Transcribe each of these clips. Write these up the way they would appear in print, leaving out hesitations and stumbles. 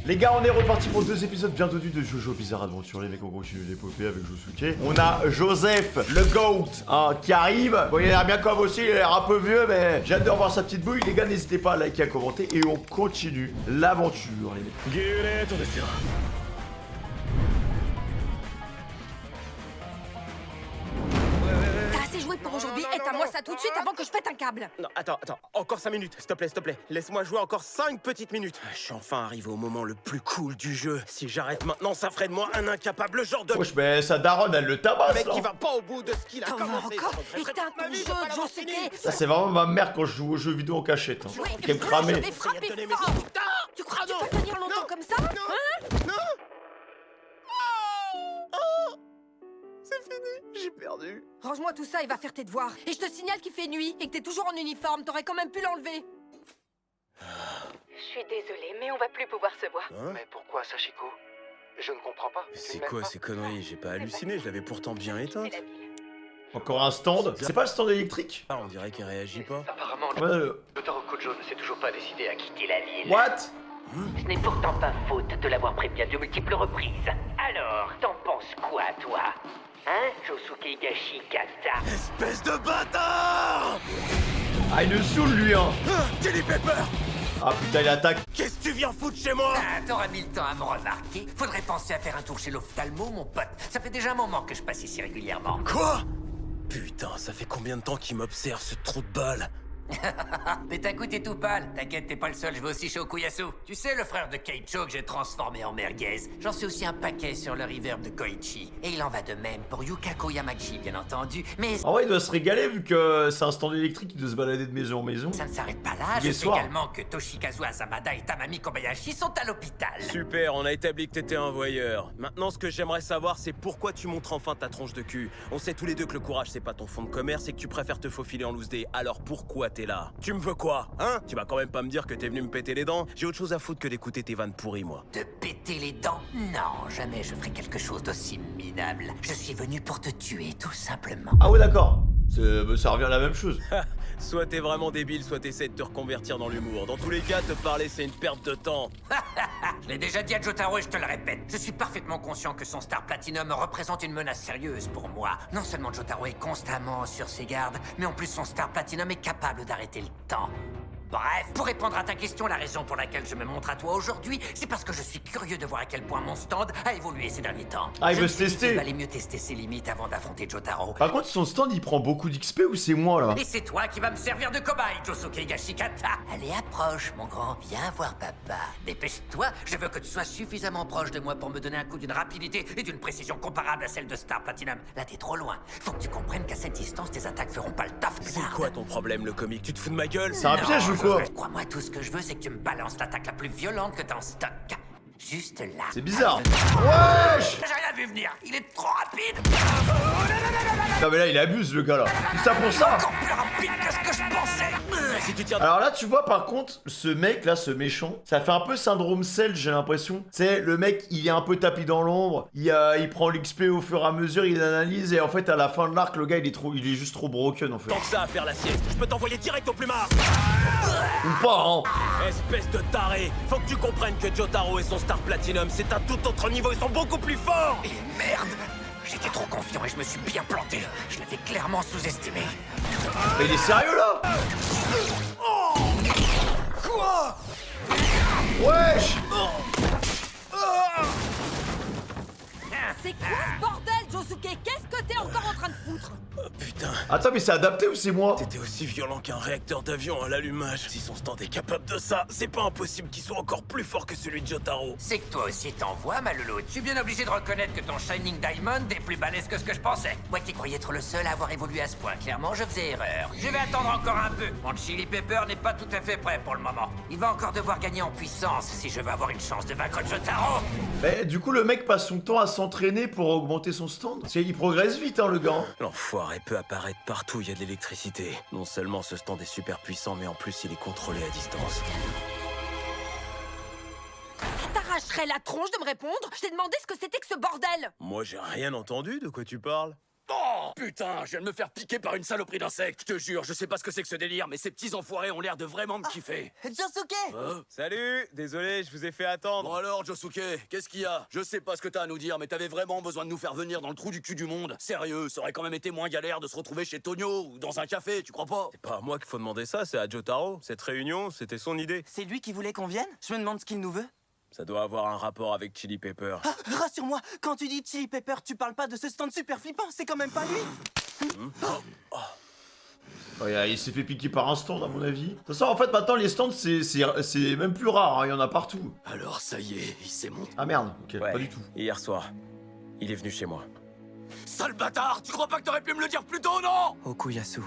Les gars, on est reparti pour 2 épisodes bien tenus de Jojo Bizarre Adventure. Les mecs, on continue l'épopée avec Josuke. On a Joseph, le GOAT, hein, qui arrive. Bon, il a l'air bien comme aussi, il a l'air un peu vieux, mais j'ai hâte de revoir sa petite bouille. Les gars, n'hésitez pas à liker, à commenter, et on continue l'aventure, les mecs. T'as assez joué pour aujourd'hui, éteins-moi ça tout de suite avant que je pète un câble. Non, attends, encore 5 minutes, s'il te plaît. Laisse-moi jouer encore 5 petites minutes. Je suis enfin arrivé au moment le plus cool du jeu. Si j'arrête maintenant, ça ferait de moi un incapable, le genre de Wesh, mais sa daronne, elle le tabasse, mec là. qui va pas au bout de ce qu'il a T'en vas commencé. encore? Je regrette Éteins toute ma ton vie jeu, de pas l'avoir Josuke. fini. Ça, c'est vraiment ma mère quand je joue aux jeux vidéo en cachette. Hein. Oui, Qui me je cramer. vais frapper Essayez de donner mes fort. Putain, Tu crois que tu non, peux tenir longtemps non, comme ça? non, Hein? non. Oh, c'est fini, j'ai perdu. Range-moi tout ça et va faire tes devoirs. Et je te signale qu'il fait nuit et que t'es toujours en uniforme. T'aurais quand même pu l'enlever. Je suis désolée, mais on va plus pouvoir se voir. Hein? Mais pourquoi, Sachiko? Je ne comprends pas. Tu C'est ne m'aimes quoi pas? ces conneries? J'ai pas halluciné, je l'avais pourtant bien éteinte. C'est la ville. Encore un stand. C'est pas le stand électrique? Ah, on dirait qu'elle réagit pas. Apparemment, Ouais, Jotaro Kujo ne s'est toujours pas décidé à quitter la ville. What? Ce n'est pourtant pas faute de l'avoir prévenu à de multiples reprises. Alors, t'en penses quoi, toi? Hein, Josuke Higashikata? Espèce de bâtard! Ah, il le saoule, lui, hein. Chili Pepper! Ah, putain, il attaque. Qu'est-ce que tu viens foutre chez moi? Ah, t'auras mis le temps à me remarquer. Faudrait penser à faire un tour chez l'ophtalmo, mon pote. Ça fait déjà un moment que je passe ici régulièrement. Quoi? Putain, ça fait combien de temps qu'il m'observe, ce trou de balle? Mais d'un coup, t'es tout pâle. T'inquiète, t'es pas le seul, je vais aussi chez Okuyasu. Tu sais, le frère de Keicho que j'ai transformé en merguez. J'en sais aussi un paquet sur le reverb de Koichi. Et il en va de même pour Yukako Yamachi, bien entendu. Mais En vrai, il doit se régaler vu que c'est un stand électrique qui doit se balader de maison en maison. ça ne s'arrête pas là. Il est Je sais soir. également que Toshikazu Azamada et Tamami Kobayashi sont à l'hôpital. Super, on a établi que t'étais un voyeur. Maintenant, ce que j'aimerais savoir, c'est pourquoi tu montres enfin ta tronche de cul. On sait tous les deux que le courage, c'est pas ton fond de commerce et que tu préfères te faufiler en loose day. Alors pourquoi t'es là? Tu me veux quoi? Hein? Tu vas quand même pas me dire que t'es venu me péter les dents? J'ai autre chose à foutre que d'écouter tes vannes pourries, moi. De péter les dents? Non, jamais je ferai quelque chose d'aussi minable. Je suis venu pour te tuer, tout simplement. Ah ouais, d'accord. Ça revient à la même chose. Soit t'es vraiment débile, soit t'essaies de te reconvertir dans l'humour. Dans tous les cas, te parler, c'est une perte de temps. Je l'ai déjà dit à Jotaro et je te le répète. Je suis parfaitement conscient que son Star Platinum représente une menace sérieuse pour moi. Non seulement Jotaro est constamment sur ses gardes, mais en plus son Star Platinum est capable d'arrêter le temps. Bref, pour répondre à ta question, la raison pour laquelle je me montre à toi aujourd'hui, c'est parce que je suis curieux de voir à quel point mon stand a évolué ces derniers temps. Ah, il Je veut me se suis dit tester. qu'il valait mieux tester ses limites avant d'affronter Jotaro. Par contre, son stand, il prend beaucoup d'XP ou c'est moi, là? Et c'est toi qui vas me servir de cobaye, Josuke Higashikata. Allez, approche, mon grand. Viens voir papa. Dépêche-toi, je veux que tu sois suffisamment proche de moi pour me donner un coup d'une rapidité et d'une précision comparable à celle de Star Platinum. Là, t'es trop loin. Faut que tu comprennes qu'à cette distance, tes attaques feront pas le taf. C'est quoi ton problème, le comique? Tu te fous de ma gueule? C'est un piège ou quoi? Crois-moi, tout ce que je veux, c'est que tu me balances l'attaque la plus violente que t'as en stock. Juste là. C'est bizarre. Wesh! J'ai rien vu venir. Il est trop rapide. Non, mais là, il abuse, le gars, là. Tout ça pour ça. Encore plus rapide que ce que je pensais. Si tu tiens... Alors là, tu vois, par contre, ce mec, là, ce méchant, ça fait un peu syndrome Cell, j'ai l'impression. Tu sais, le mec, il est un peu tapis dans l'ombre. Il prend l'XP au fur et à mesure, il analyse. Et en fait, à la fin de l'arc, le gars, il est juste trop broken, en fait. Tant que ça à faire la sieste, je peux t'envoyer direct au plumard. Ou pas, hein. Espèce de taré, faut que tu comprennes que Jotaro et son Star Platinum, c'est un tout autre niveau, ils sont beaucoup plus forts. Et merde. J'étais trop confiant et je me suis bien planté. Je l'avais clairement sous-estimé. Mais il est sérieux, là? Quoi? Wesh! C'est quoi ce bordel, Josuke? Qu'est-ce que t'es encore en train de foutre? Oh putain, Attends, mais c'est adapté ou c'est moi? t'étais aussi violent qu'un réacteur d'avion à l'allumage. Si son stand est capable de ça, c'est pas impossible qu'il soit encore plus fort que celui de Jotaro. C'est que toi aussi t'en vois, ma louloute. Je suis bien obligé de reconnaître que ton Shining Diamond est plus balèze que ce que je pensais. Moi qui croyais être le seul à avoir évolué à ce point, clairement, je faisais erreur. Je vais attendre encore un peu. Mon Chili Pepper n'est pas tout à fait prêt pour le moment. Il va encore devoir gagner en puissance si je veux avoir une chance de vaincre Jotaro. Mais du coup, le mec passe son temps à s'entraîner pour augmenter son stand. Parce qu'il progresse vite, hein, le gars. L'enfoiré peut apparaître partout, il y a de l'électricité. Non seulement ce stand est super puissant, mais en plus il est contrôlé à distance. Ça t'arracherait la tronche de me répondre? Je t'ai demandé ce que c'était que ce bordel. Moi j'ai rien entendu, de quoi tu parles? Oh, putain, je viens de me faire piquer par une saloperie d'insectes. Je te jure, je sais pas ce que c'est que ce délire, mais ces petits enfoirés ont l'air de vraiment me kiffer. Josuke! Salut, désolé, je vous ai fait attendre. Bon alors, Josuke, qu'est-ce qu'il y a? Je sais pas ce que t'as à nous dire, mais t'avais vraiment besoin de nous faire venir dans le trou du cul du monde? Sérieux, ça aurait quand même été moins galère de se retrouver chez Tonio ou dans un café, tu crois pas? C'est pas à moi qu'il faut demander ça, c'est à Jotaro. Cette réunion, c'était son idée. C'est lui qui voulait qu'on vienne? Je me demande ce qu'il nous veut. Ça doit avoir un rapport avec Chili Pepper. Ah, rassure-moi, quand tu dis Chili Pepper, tu parles pas de ce stand super flippant, c'est quand même pas lui. Ouais, il s'est fait piquer par un stand, à mon avis. De toute façon, en fait, maintenant, les stands, c'est même plus rare, hein, il y en a partout. Alors ça y est, il s'est monté. Ah merde, ok, Ouais, pas du tout. Hier soir, il est venu chez moi. Sale bâtard, tu crois pas que t'aurais pu me le dire plus tôt, non? Okuyasu,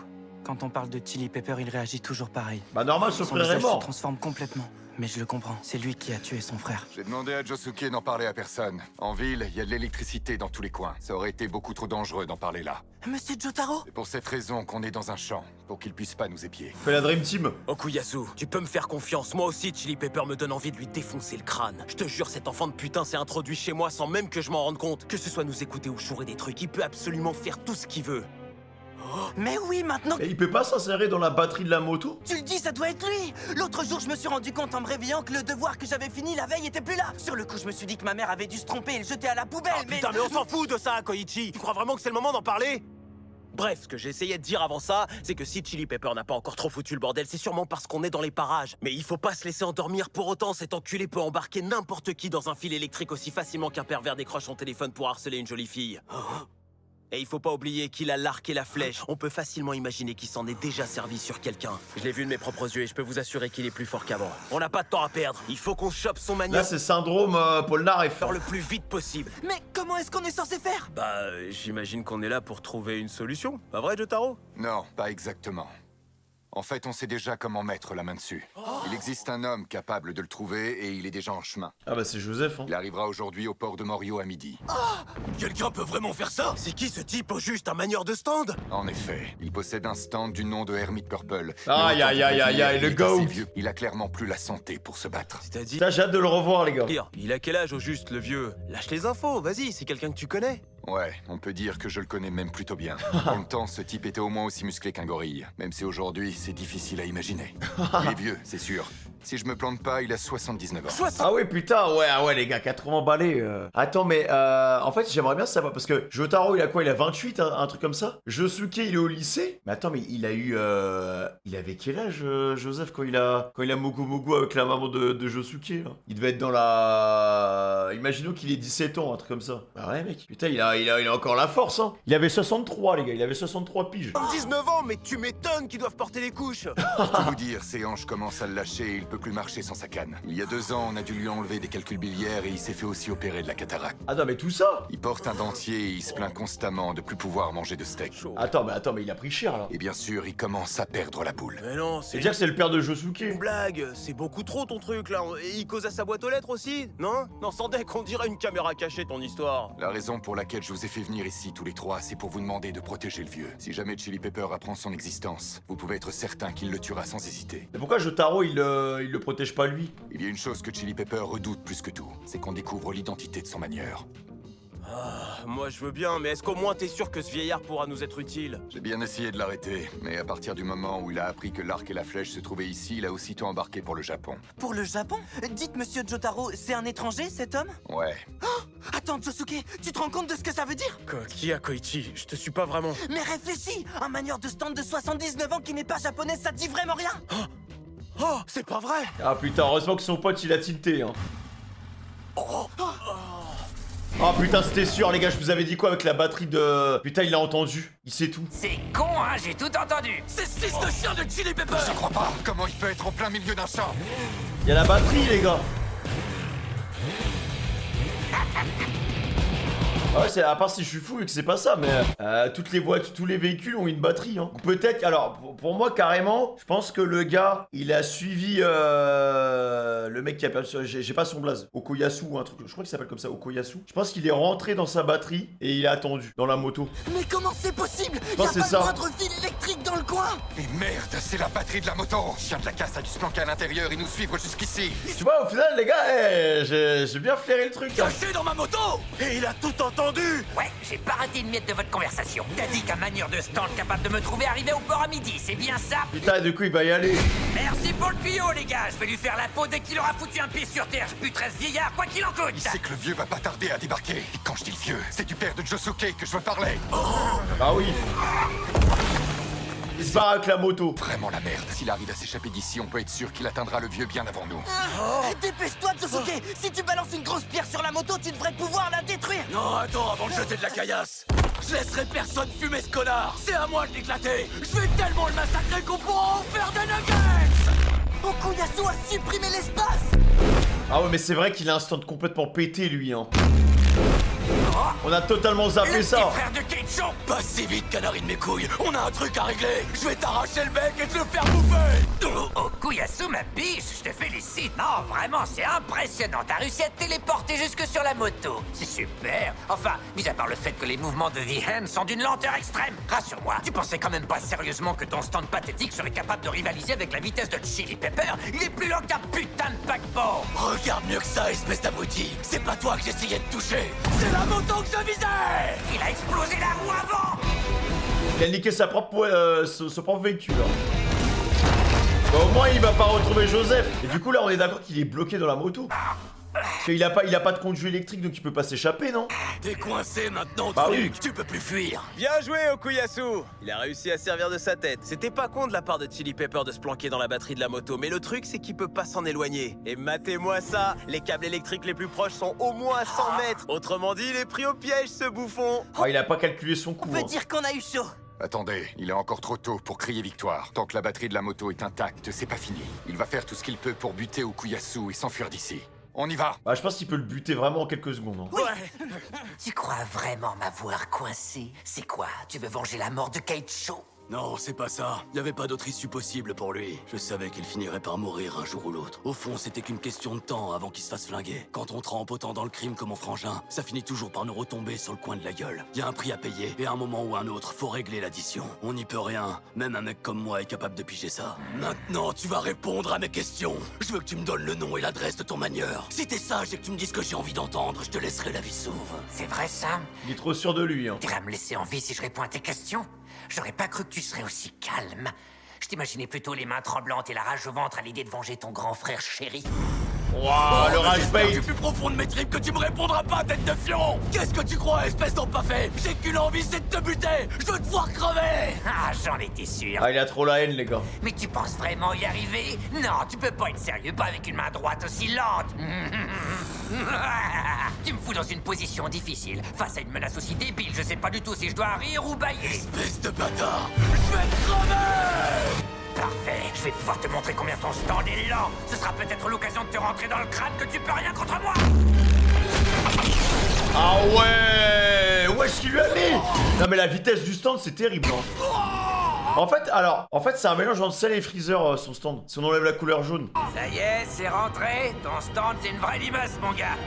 quand on parle de Chili Pepper, il réagit toujours pareil. Bah normal, son Son frère est visage se mort. transforme complètement. Mais je le comprends, c'est lui qui a tué son frère. J'ai demandé à Josuke d'en parler à personne. En ville, il y a de l'électricité dans tous les coins. Ça aurait été beaucoup trop dangereux d'en parler là. Monsieur Jotaro? C'est pour cette raison qu'on est dans un champ, pour qu'il puisse pas nous épier. Fait la Dream Team. Okuyasu, tu peux me faire confiance. Moi aussi, Chili Pepper me donne envie de lui défoncer le crâne. Je te jure, cet enfant de putain s'est introduit chez moi sans même que je m'en rende compte. Que ce soit nous écouter ou chourer des trucs, il peut absolument faire tout ce qu'il veut. Mais oui, maintenant que Et il peut pas s'insérer dans la batterie de la moto? tu le dis, ça doit être lui. L'autre jour, je me suis rendu compte en me réveillant que le devoir que j'avais fini la veille était plus là. Sur le coup, je me suis dit que ma mère avait dû se tromper et le jeter à la poubelle, mais... Putain, mais on s'en fout de ça, Koichi. Tu crois vraiment que c'est le moment d'en parler? Bref, ce que j'essayais de dire avant ça, c'est que si Chili Pepper n'a pas encore trop foutu le bordel, c'est sûrement parce qu'on est dans les parages. Mais il faut pas se laisser endormir pour autant, cet enculé peut embarquer n'importe qui dans un fil électrique aussi facilement qu'un pervers décroche son téléphone pour harceler une jolie fille. Et il faut pas oublier qu'il a l'arc et la flèche. On peut facilement imaginer qu'il s'en est déjà servi sur quelqu'un. Je l'ai vu de mes propres yeux et je peux vous assurer qu'il est plus fort qu'avant. On n'a pas de temps à perdre. Il faut qu'on chope son Là, manière c'est syndrome Polnareff. le plus vite possible. Mais comment est-ce qu'on est censé faire? Bah, j'imagine qu'on est là pour trouver une solution. Pas vrai, Jotaro? Non, pas exactement. En fait, on sait déjà comment mettre la main dessus. Il existe un homme capable de le trouver et il est déjà en chemin. Ah bah c'est Joseph, hein. Il arrivera aujourd'hui au port de Morio à midi. Quelqu'un peut vraiment faire ça? C'est qui ce type au juste, un manieur de stand? En effet, il possède un stand du nom de Hermit Purple. Aïe, Mais aïe, autant aïe, vous aïe, dire, aïe, il le est assez goat. vieux. Il a clairement plus la santé pour se battre. C'est-à-dire... Putain, j'ai hâte de le revoir, les gars. Il a quel âge au juste, le vieux? Lâche les infos, vas-y, c'est quelqu'un que tu connais. Ouais, on peut dire que je le connais même plutôt bien. En même temps, ce type était au moins aussi musclé qu'un gorille. Même si aujourd'hui, c'est difficile à imaginer. Il est vieux, c'est sûr. Si je me plante pas, il a 79 ans. Ah ouais, putain, ouais, ah ouais, les gars, 80 balais. Attends, mais en fait, j'aimerais bien savoir, parce que Jotaro, il a quoi? Il a 28, un truc comme ça? Josuke, il est au lycée? Mais attends, mais il a eu... Il avait quel âge, Joseph, quand il a Mogo Mogo avec la maman de Josuke, là? Il devait être dans la... Imaginons qu'il ait 17 ans, un truc comme ça. Bah ouais, mec. Putain, il a encore la force, hein. Il avait 63, les gars, il avait 63 piges. 19 ans, mais tu m'étonnes qu'ils doivent porter les couches. Pour tout vous dire, ses hanches commencent à le lâcher et il peut plus marcher sans sa canne. Il y a 2 ans, on a dû lui enlever des calculs biliaires et il s'est fait aussi opérer de la cataracte. Ah non, mais tout ça? Il porte un dentier et il se plaint constamment de plus pouvoir manger de steak. Attends, mais il a pris cher, là. Et bien sûr, il commence à perdre la boule. Mais non, c'est C'est-à-dire que c'est le père de Josuke. une blague. C'est beaucoup trop ton truc, là. Et il cause à sa boîte aux lettres aussi, non? Non, sans deck, on dirait une caméra cachée, ton histoire. La raison pour laquelle je vous ai fait venir ici tous les trois, c'est pour vous demander de protéger le vieux. Si jamais Chili Pepper apprend son existence, vous pouvez être certain qu'il le tuera sans hésiter. Mais pourquoi Jotaro, il le protège pas, lui? Il y a une chose que Chili Pepper redoute plus que tout, c'est qu'on découvre l'identité de son manieur. Moi, je veux bien, mais est-ce qu'au moins t'es sûr que ce vieillard pourra nous être utile? J'ai bien essayé de l'arrêter, mais à partir du moment où il a appris que l'arc et la flèche se trouvaient ici, il a aussitôt embarqué pour le Japon. Pour le Japon? Dites, monsieur Jotaro, c'est un étranger, cet homme? Ouais. Attends, Josuke, tu te rends compte de ce que ça veut dire? Qui a Koichi? Je te suis pas vraiment. Mais réfléchis! Un manieur de stand de 79 ans qui n'est pas japonais, ça te dit vraiment rien? Oh, c'est pas vrai! Ah putain, heureusement que son pote, il a tilté, hein. Oh putain, c'était sûr, les gars, je vous avais dit quoi avec la batterie de... Putain, il a entendu, il sait tout. C'est con, hein, j'ai tout entendu. C'est ce fils de chien de Chili Pepper! Je crois pas. Comment il peut être en plein milieu d'un champ? Il y a la batterie, les gars. Ah ouais, c'est à part si je suis fou et que c'est pas ça, mais toutes les voitures, tous les véhicules ont une batterie, hein. Peut-être, alors pour moi carrément, je pense que le gars, il a suivi le mec qui appelle, j'ai pas son blaze, Okoyasu ou un truc, je crois qu'il s'appelle comme ça, Okoyasu. Je pense qu'il est rentré dans sa batterie et il a attendu dans la moto. Mais comment c'est possible? pense Y'a que pas c'est le ça. moindre fil électrique dans le coin? Et merde, c'est la batterie de la moto. Chien de la casse a dû se planquer à l'intérieur et nous suivre jusqu'ici. Tu vois, au final, les gars, j'ai bien flairé le truc, hein. Caché dans ma moto! Et il a tout entendu! entendu? Ouais, j'ai pas raté une miette de votre conversation. T'as dit qu'un manieur de stand capable de me trouver arrivait au port à midi, c'est bien ça? Putain, du coup, il va y aller. Merci pour le tuyau, les gars. Je vais lui faire la peau dès qu'il aura foutu un pied sur terre. Je buterai ce vieillard, quoi qu'il en coûte. Il sait que le vieux va pas tarder à débarquer. Et quand je dis le vieux, c'est du père de Josuke que je veux parler. Ah oui. Il se barre avec la moto. Vraiment la merde. S'il arrive à s'échapper d'ici, on peut être sûr qu'il atteindra le vieux bien avant nous. Dépêche-toi, Josuke. Si tu balances une grosse pierre sur la moto, tu devrais pouvoir la détruire. Non, attends, avant de jeter de la caillasse. Je laisserai personne fumer ce connard. C'est à moi de l'éclater. Je vais tellement le massacrer qu'on pourra en faire des nuggets. Okuyasu a supprimé l'espace. Ah ouais, mais c'est vrai qu'il a un stand complètement pété, lui, hein. On a totalement zappé Le ça. petit frère de Keicho. Pas si vite, canari de mes couilles. On a un truc à régler. Je vais t'arracher le bec et te le faire bouffer. Okuyasu, ma biche, je te félicite. Non, vraiment, c'est impressionnant. T'as réussi à te téléporter jusque sur la moto. C'est super. Enfin, mis à part le fait que les mouvements de The Hand sont d'une lenteur extrême. Rassure-moi, tu pensais quand même pas sérieusement que ton stand pathétique serait capable de rivaliser avec la vitesse de Chili Pepper? Il est plus lent qu'un putain de paquebot. Regarde mieux que ça, espèce d'abruti. C'est pas toi que j'essayais de toucher. C'est la moto que je visais. Il a explosé la roue avant. Il a niqué sa propre, son propre véhicule. Bah, au moins, il va pas retrouver Joseph. Et du coup, là, on est d'accord qu'il est bloqué dans la moto. Parce qu'il a pas de conduit électrique, donc il peut pas s'échapper, non? T'es coincé maintenant, Bah truc. oui. Tu peux plus fuir. Bien joué, Okuyasu. Il a réussi à servir de sa tête. C'était pas con de la part de Chili Pepper de se planquer dans la batterie de la moto, mais le truc, c'est qu'il peut pas s'en éloigner. Et matez-moi ça, les câbles électriques les plus proches sont au moins à 100 mètres. Autrement dit, il est pris au piège, ce bouffon. Ah, il a pas calculé son coup. On peut Hein. dire qu'on a eu chaud. Attendez, il est encore trop tôt pour crier victoire. Tant que la batterie de la moto est intacte, c'est pas fini. Il va faire tout ce qu'il peut pour buter Okuyasu et s'enfuir d'ici. On y va. Bah, je pense qu'il peut le buter vraiment en quelques secondes. Hein. Tu crois vraiment m'avoir coincé? C'est quoi? Tu veux venger la mort de Keicho? Non, c'est pas ça. Y avait pas d'autre issue possible pour lui. Je savais qu'il finirait par mourir un jour ou l'autre. Au fond, c'était qu'une question de temps avant qu'il se fasse flinguer. Quand on trempe autant dans le crime comme mon frangin, ça finit toujours par nous retomber sur le coin de la gueule. Y a un prix à payer, et à un moment ou un autre, faut régler l'addition. On n'y peut rien. Même un mec comme moi est capable de piger ça. Maintenant, tu vas répondre à mes questions. Je veux que tu me donnes le nom et l'adresse de ton manieur. Si t'es sage et que tu me dis ce que j'ai envie d'entendre, je te laisserai la vie sauve. C'est vrai ça? Il est trop sûr de lui. Hein. T'iras me laisser en vie si je réponds à tes questions? J'aurais pas cru que tu serais aussi calme. Je t'imaginais plutôt les mains tremblantes et la rage au ventre à l'idée de venger ton grand frère chéri. Waouh, le rage J'espère bait. du plus profond de mes tripes que tu me répondras pas, tête de fion. Qu'est-ce que tu crois, espèce d'empaffé? J'ai qu'une envie, c'est de te buter. Je veux te voir crever. Ah, j'en étais sûr. Ah, il a trop la haine, les gars. Mais tu penses vraiment y arriver? Non, tu peux pas être sérieux, pas avec une main droite aussi lente. Tu me fous dans une position difficile. Face à une menace aussi débile, je sais pas du tout si je dois rire ou bailler. Espèce de bâtard. Je vais te crever. Parfait, je vais pouvoir te montrer combien ton stand est lent. Ce sera peut-être l'occasion de te rentrer dans le crâne que tu peux rien contre moi. Ah ouais. Ouais, ce qu'il lui a mis. Non, mais la vitesse du stand, c'est terrible. Hein. En fait, c'est un mélange entre Cell et Freezer, son stand. Si on enlève la couleur jaune. Ça y est, c'est rentré. Ton stand, c'est une vraie limace, mon gars.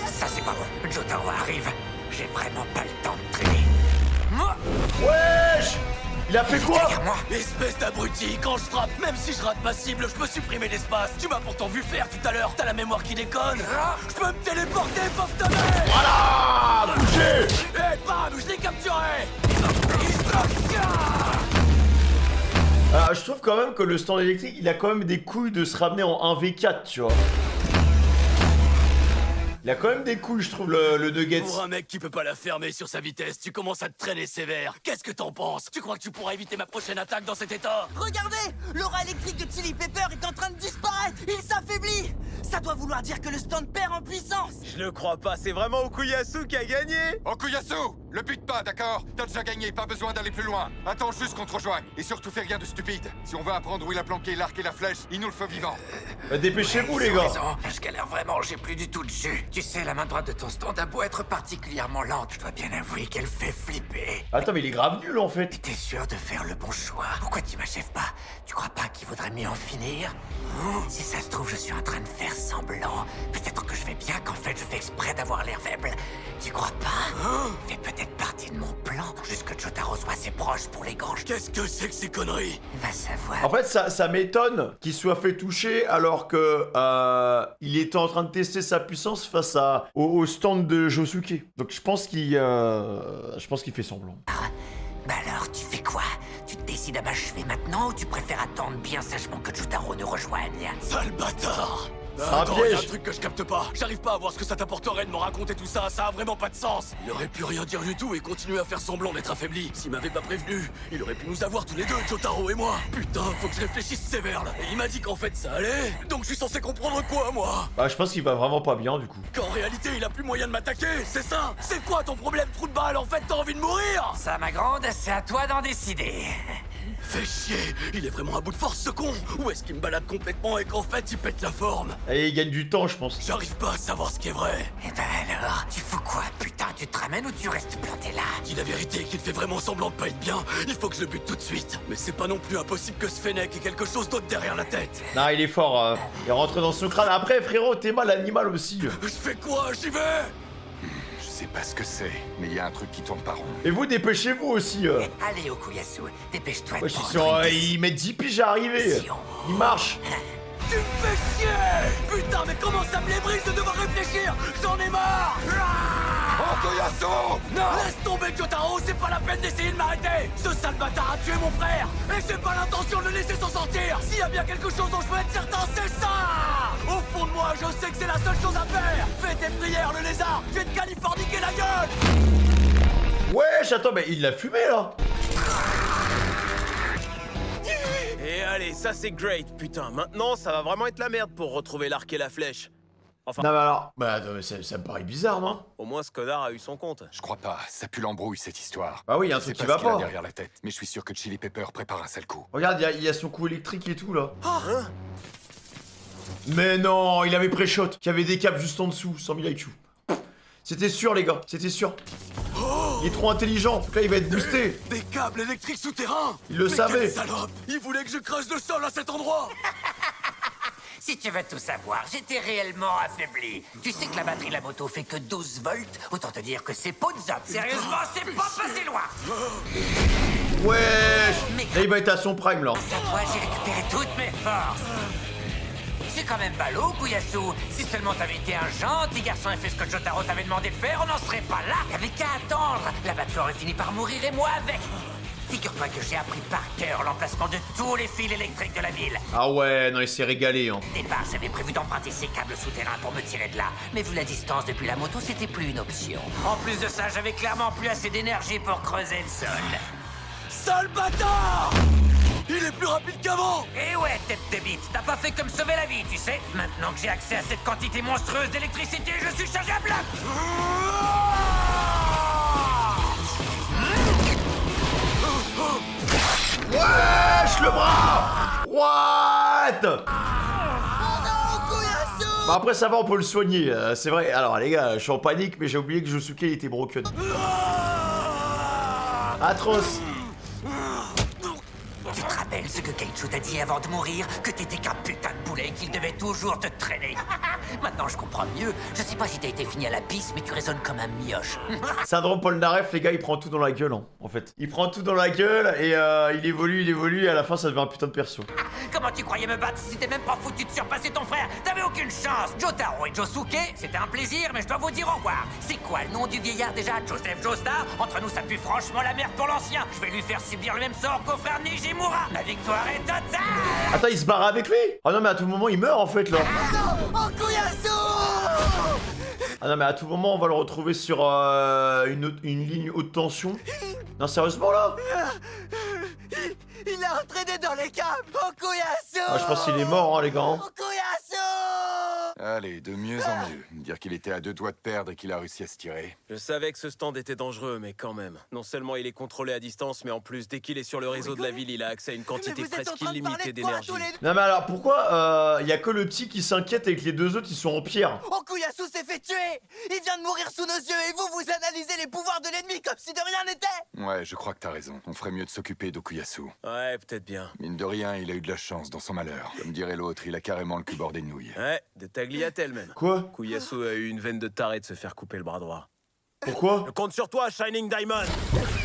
Ça, c'est pas bon. Jotaro arrive. J'ai vraiment pas le temps de traîner. Moi, Wesh. Il a fait quoi? derrière moi. Espèce d'abruti, quand je frappe, même si je rate ma cible, je peux supprimer l'espace. Tu m'as pourtant vu faire tout à l'heure, t'as la mémoire qui déconne. Je peux me téléporter, pauvre ta mère. Voilà. Bougez. Et bam, je l'ai capturé. Destruction. Alors, je trouve quand même que le stand électrique, il a quand même des couilles de se ramener en 1v4, tu vois. Il a quand même des couilles, je trouve, le Nuggets. Pour un mec qui peut pas la fermer sur sa vitesse, tu commences à te traîner sévère. Qu'est-ce que t'en penses? Tu crois que tu pourras éviter ma prochaine attaque dans cet état? Regardez, l'aura électrique de Chili Pepper est en train de disparaître. Il s'affaiblit. Ça doit vouloir dire que le stand perd en puissance. Je le crois pas, c'est vraiment Okuyasu qui a gagné. Okuyasu, le bute pas, d'accord? T'as déjà gagné, pas besoin d'aller plus loin. Attends juste qu'on te rejoigne. Et surtout, fais rien de stupide. Si on veut apprendre où il a planqué l'arc et la flèche, il nous le faut vivant. Bah, dépêchez-vous, les Ils ont gars. raison. Je galère vraiment, j'ai plus du tout de jus. Tu sais, la main droite de ton stand a beau être particulièrement lente, je dois bien avouer qu'elle fait flipper. Attends, mais il est grave nul, en fait. T'es sûr de faire le bon choix? Pourquoi tu m'achèves pas? Tu crois pas qu'il vaudrait mieux en finir? Si ça se trouve, je suis en train de faire semblant. Peut-être que je vais bien, qu'en fait, je fais exprès d'avoir l'air faible. Tu crois pas? Fait peut-être partie de mon plan. Jusque que Jotaro soit assez proche pour les granges. Qu'est-ce que c'est que ces conneries? Va savoir. En fait, ça m'étonne qu'il soit fait toucher alors que il était en train de tester sa puissance face au stand de Josuke. Donc je pense qu'il fait semblant. Bah alors, tu fais quoi? Tu te décides à m'achever maintenant ou tu préfères attendre bien sagement que Jotaro nous rejoigne? Sale bâtard! un Attends, y a un piège. truc que je capte pas. J'arrive pas à voir ce que ça t'apporterait de me raconter tout ça. Ça a vraiment pas de sens. Il aurait pu rien dire du tout et continuer à faire semblant d'être affaibli. S'il m'avait pas prévenu, il aurait pu nous avoir tous les deux, Jotaro et moi. Putain, faut que je réfléchisse sévère là. Et il m'a dit qu'en fait ça allait. Donc je suis censé comprendre quoi, moi? Bah je pense qu'il va vraiment pas bien du coup. Qu'en réalité, il a plus moyen de m'attaquer, c'est ça? C'est quoi ton problème, trou de balle? En fait, t'as envie de mourir? Ça, ma grande, c'est à toi d'en décider. Fais chier, il est vraiment à bout de force ce con. Ou est-ce qu'il me balade complètement et qu'en fait il pète la forme? Et il gagne du temps, je pense. J'arrive pas à savoir ce qui est vrai. Eh ben alors, tu fous quoi, putain? Tu te ramènes ou tu restes planté là? Dis la vérité qu'il fait vraiment semblant de pas être bien, il faut que je le bute tout de suite. Mais c'est pas non plus impossible que ce Fennec ait quelque chose d'autre derrière la tête. Non, il est fort. Il rentre dans son crâne. Après, frérot, t'es mal animal aussi. Je fais quoi? J'y vais? Je sais pas ce que c'est, mais il y a un truc qui tourne pas rond. Et vous, dépêchez-vous aussi. Allez, Okuyasu, dépêche-toi de Ouais, je suis prendre sûr, une il met 10 piges à arriver. décision. Il marche. Tu me fais chier! Putain, mais comment ça me les brise de devoir réfléchir? J'en ai marre! Okuyasu! Non! Laisse tomber, Jotaro, c'est pas la peine d'essayer de m'arrêter! Ce sale bâtard a tué mon frère! Et j'ai pas l'intention de le laisser s'en sortir! S'il y a bien quelque chose dont je peux être certain, c'est ça! Au fond de moi, je sais que c'est la seule chose à faire! Fais tes prières, le lézard! Je vais te californiquer la gueule! Wesh, attends, mais il l'a fumé là. Et allez, ça c'est great, putain. Maintenant, ça va vraiment être la merde pour retrouver l'arc et la flèche. Enfin, Non, mais alors. Bah, attends, mais ça me paraît bizarre, non? au moins ce connard a eu son compte. Je crois pas, ça pue l'embrouille cette histoire. Bah oui, y a un Je sais truc qui pas va ce qu'il a pas. derrière la tête, mais je suis sûr que Chili Pepper prépare un sale coup. Regarde, il y a son coup électrique et tout là. Hein? Mais non, il avait pré-shot. Il y avait des câbles juste en dessous, 100 000 IQ. C'était sûr, les gars, c'était sûr. Il est trop intelligent. Donc là, il va être boosté. Des câbles électriques souterrains! Il le Mais savait. quel salope! Il voulait que je creuse le sol à cet endroit! Si tu veux tout savoir, j'étais réellement affaibli. Tu sais que la batterie de la moto fait que 12 volts? Autant te dire que c'est pot de zop. Sérieusement, c'est pas passé loin. Wesh. Là, il va être à son prime là. Grâce à toi, j'ai récupéré toutes mes forces. C'est quand même ballot, Okuyasu. Si seulement t'avais été un gentil garçon et fait ce que Jotaro t'avait demandé de faire, on n'en serait pas là. Y'avait qu'à attendre. La batterie aurait fini par mourir et moi avec. Figure-toi que j'ai appris par cœur l'emplacement de tous les fils électriques de la ville. Ah ouais, non, il s'est régalé. Hein. Au départ, j'avais prévu d'emprunter ces câbles souterrains pour me tirer de là. Mais vu la distance depuis la moto, c'était plus une option. En plus de ça, j'avais clairement plus assez d'énergie pour creuser le sol. Sale bâtard! Il est plus rapide qu'avant! Eh ouais, tête de bite, t'as pas fait comme sauver la vie, tu sais. Maintenant que j'ai accès à cette quantité monstrueuse d'électricité, je suis chargé à bloc. Wesh, le bras. What? Bah après ça va, on peut le soigner, c'est vrai. Alors les gars, je suis en panique, mais j'ai oublié que Josuke était broken. Atroce. Tu te rappelles ce que Keiichu t'a dit avant de mourir? Que t'étais qu'un putain de poulet et qu'il devait toujours te traîner. Maintenant je comprends mieux. Je sais pas si t'as été fini à la piste, mais tu résonnes comme un mioche. Syndrome Paul Naref, les gars, il prend tout dans la gueule, hein, en fait. Il prend tout dans la gueule et il évolue, et à la fin ça devient un putain de perso. Comment tu croyais me battre si t'es même pas foutu de surpasser ton frère? T'avais aucune chance. Jotaro et Josuke, c'était un plaisir, mais je dois vous dire au revoir. C'est quoi le nom du vieillard déjà? Joseph Joestar? Entre nous, ça pue franchement la merde pour l'ancien. Je vais lui faire subir le même sort qu'au frère Nijimura. La victoire est totale. Attends, il se barre avec lui? Oh non, mais à tout moment il meurt en fait là. Ah non, mais à tout moment on va le retrouver sur une ligne haute tension. Non, sérieusement là? Il a entraîné dans les câbles! Okuyasu! Ah, je pense qu'il est mort, hein, les gars. Hein. Okuyasu! Allez, de mieux en mieux. Dire qu'il était à 2 doigts de perdre et qu'il a réussi à se tirer. Je savais que ce stand était dangereux, mais quand même. Non seulement il est contrôlé à distance, mais en plus, dès qu'il est sur le réseau de la ville, il a accès à une quantité Mais vous êtes en presque train de parler illimitée de quoi, d'énergie. tous les deux? Non, mais alors pourquoi y a que le petit qui s'inquiète et que les deux autres ils sont en pierre? Okuyasu s'est fait tuer! Il vient de mourir sous nos yeux et vous analysez les pouvoirs de l'ennemi comme si de rien n'était! Ouais, je crois que t'as raison. On ferait mieux de s'occuper d'Okuyasu. Ouais, peut-être bien. Mine de rien, il a eu de la chance dans son malheur. Comme dirait l'autre, il a carrément le cul bordé de nouilles. Ouais, de tagliatelle même. Quoi? Kuyasu a eu une veine de taré de se faire couper le bras droit. Pourquoi? Je compte sur toi, Shining Diamond.